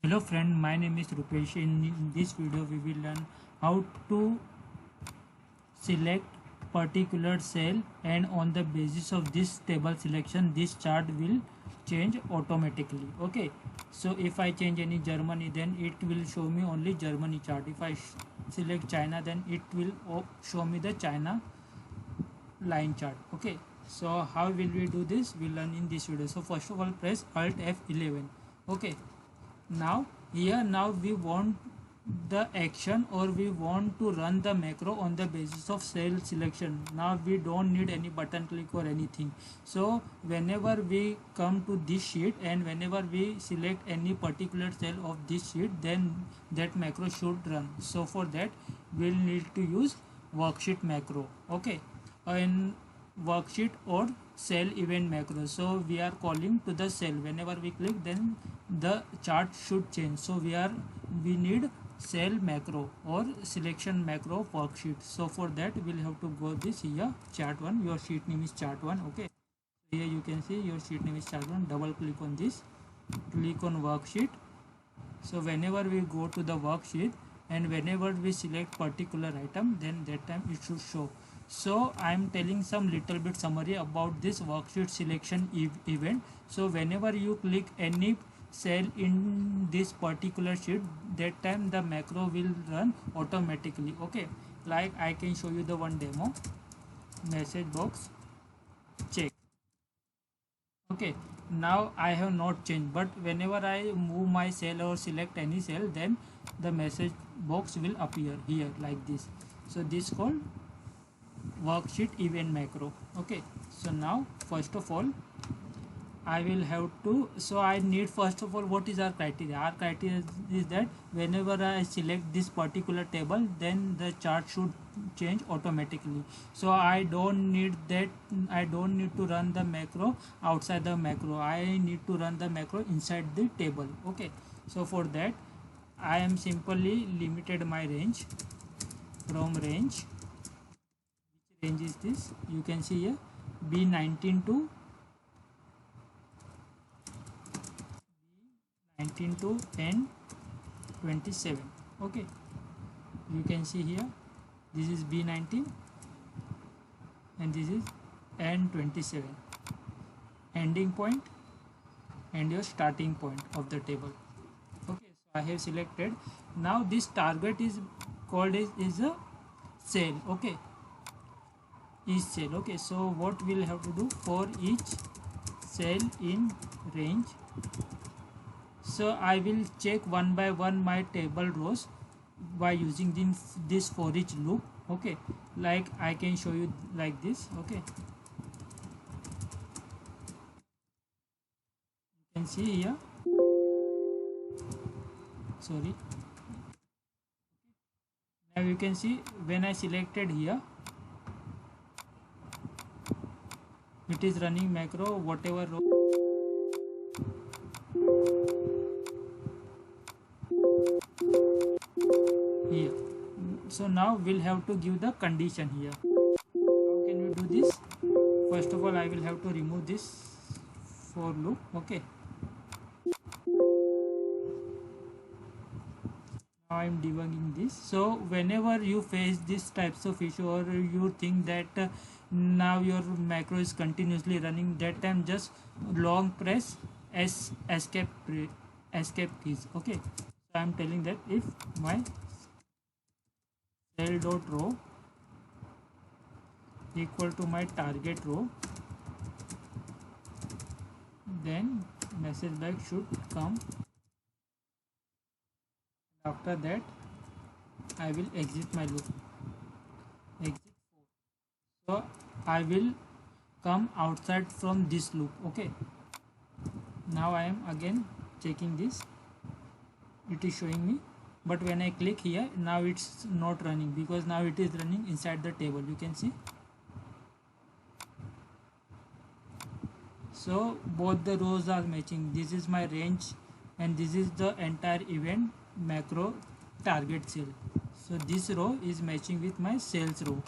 Hello friend, my name is Rupesh. In this video we will learn how to select particular cell, and on the basis of this table selection this chart will change automatically. Okay, so if I change any Germany, then it will show me only Germany chart. If I select China, then it will show me the China line chart. Okay, so how will we do this? We'll learn in this video. So first of all, press Alt F11. Okay, now here we want the action, or we want to run the macro on the basis of cell selection. Now we don't need any button click or anything. So whenever we come to this sheet and whenever we select any particular cell of this sheet, then that macro should run. So for that we'll need to use worksheet macro. Okay, in worksheet or cell event macro, so we are calling to the cell. Whenever we click, then the chart should change. So we need cell macro or selection macro worksheet. So for that we'll have to go this here, chart 1. Your sheet name is chart 1. Okay, here you can see your sheet name is chart 1. Double click on this, click on worksheet. So whenever we go to the worksheet and whenever we select particular item, then that time it should show. So I am telling some little bit summary about this worksheet selection event. So whenever you click any cell in this particular sheet, that time the macro will run automatically. Okay, like I can show you the one demo. Message box check. Okay, now I have not changed, but whenever I move my cell or select any cell, then the message box will appear here like this. So this called worksheet event macro. Okay, so now first of all I will have to, so I need first of all, what is our criteria? Our criteria is that whenever I select this particular table, then the chart should change automatically. So I don't need that, I don't need to run the macro outside the macro. I need to run the macro inside the table. Okay, so for that I am simply limited my range from range. Which range is this? You can see here B19 to N27. Okay, you can see here this is B19 and this is N27, ending point and your starting point of the table. Okay, so I have selected. Now this target is called is a cell. Okay, each cell. Okay, so what we'll have to do for each cell in range, so I will check one by one my table rows by using this for each loop. Okay, like I can show you like this. Okay, you can see here, sorry, now you can see when I selected here, it is running macro whatever row. Here, so now we'll have to give the condition here. How can we do this? First of all, I will have to remove this for loop. Okay, now I am debugging this. So whenever you face this types of issue, or you think that now your macro is continuously running, that time just long press escape keys. Okay, so I am telling that if my cell dot row equal to my target row, then message back should come. After that I will exit my loop, exit 4. So I will come outside from this loop. Okay, now I am again checking this, it is showing me, but when I click here, now it's not running because now it is running inside the table. You can see, so both the rows are matching. This is my range and this is the entire event macro target cell. So this row is matching with my sales row.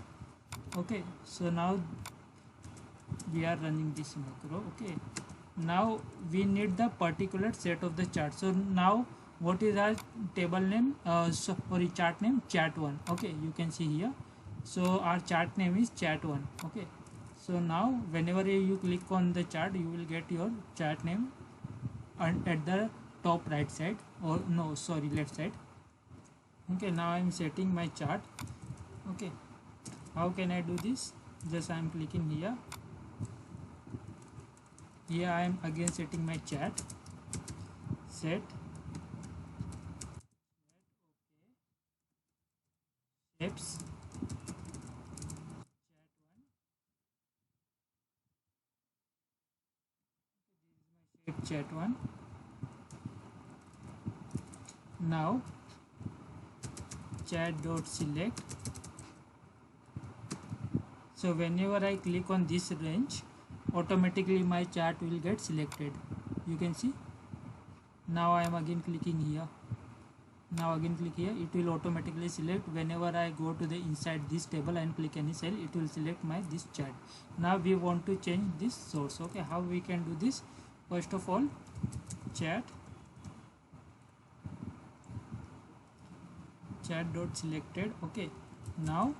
Okay, so now we are running this macro. Okay, now we need the particular set of the chart. So now what is our table name, sorry, chart name? Chat1. Okay, you can see here. So our chart name is Chat1. Okay, so now whenever you click on the chart, you will get your chart name at the top right side, or no, sorry, left side. Okay, now I'm setting my chart. Okay, how can I do this? Just I'm clicking here. Here I am again setting my chart. Set shapes Chat1. Now chat dot select. So whenever I click on this range, automatically my chart will get selected. You can see. Now I am again clicking here. Now again click here, it will automatically select. Whenever I go to the inside this table and click any cell, it will select my this chart. Now we want to change this source. Okay, how we can do this? First of all, chat dot selected. Okay, now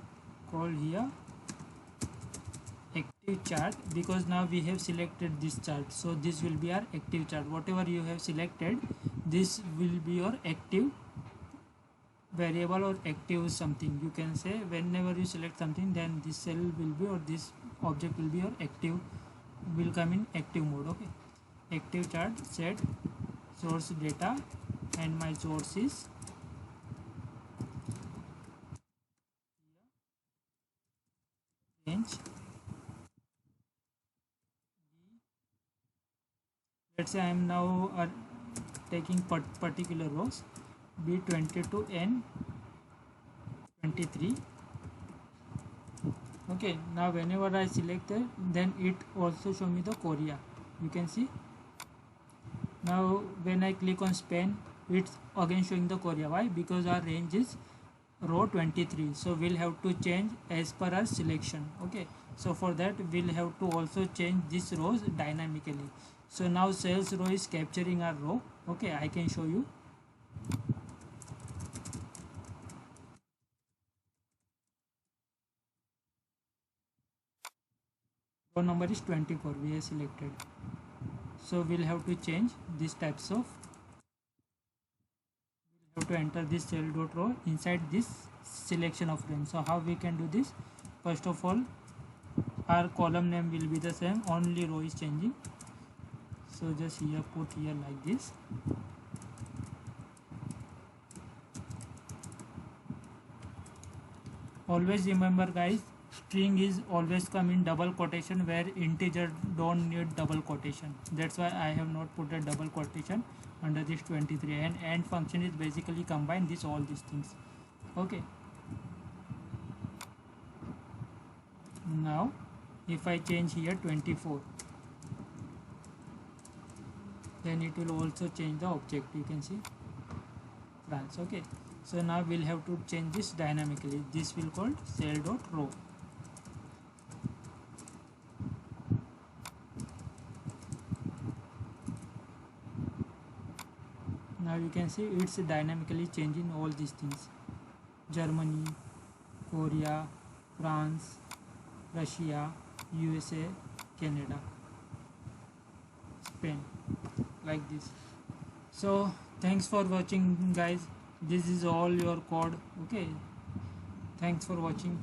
call here active chart, because now we have selected this chart, so this will be our active chart. Whatever you have selected, this will be your active variable or active something. You can say whenever you select something, then this cell will be, or this object will be your active, will come in active mode. Okay, active chart. Set source data, and my source is range. Let's say I am now taking particular rows B20 to N23. Okay, now whenever I select it, then it also show me the Korea. You can see. Now when I click on span, it's again showing the Korea. Why? Because our range is row 23, so we'll have to change as per our selection. Okay, so for that we'll have to also change these rows dynamically. So now sales row is capturing our row. Okay, I can show you. Row number is 24, we have selected. So we'll have to change these types of, we'll have to enter this cell dot row inside this selection of range. So how we can do this? First of all, our column name will be the same, only row is changing. So just here, put here like this. Always remember guys, string is always come in double quotation, where integer don't need double quotation. That's why I have not put a double quotation under this 23. And AND function is basically combine this all these things. Okay, now if I change here 24, then it will also change the object. You can see France. Okay, so now we'll have to change this dynamically. This will called cell dot row. Now you can see it's dynamically changing all these things: Germany, Korea, France, Russia, USA, Canada, Spain, like this. So thanks for watching guys. This is all your code. Okay, thanks for watching.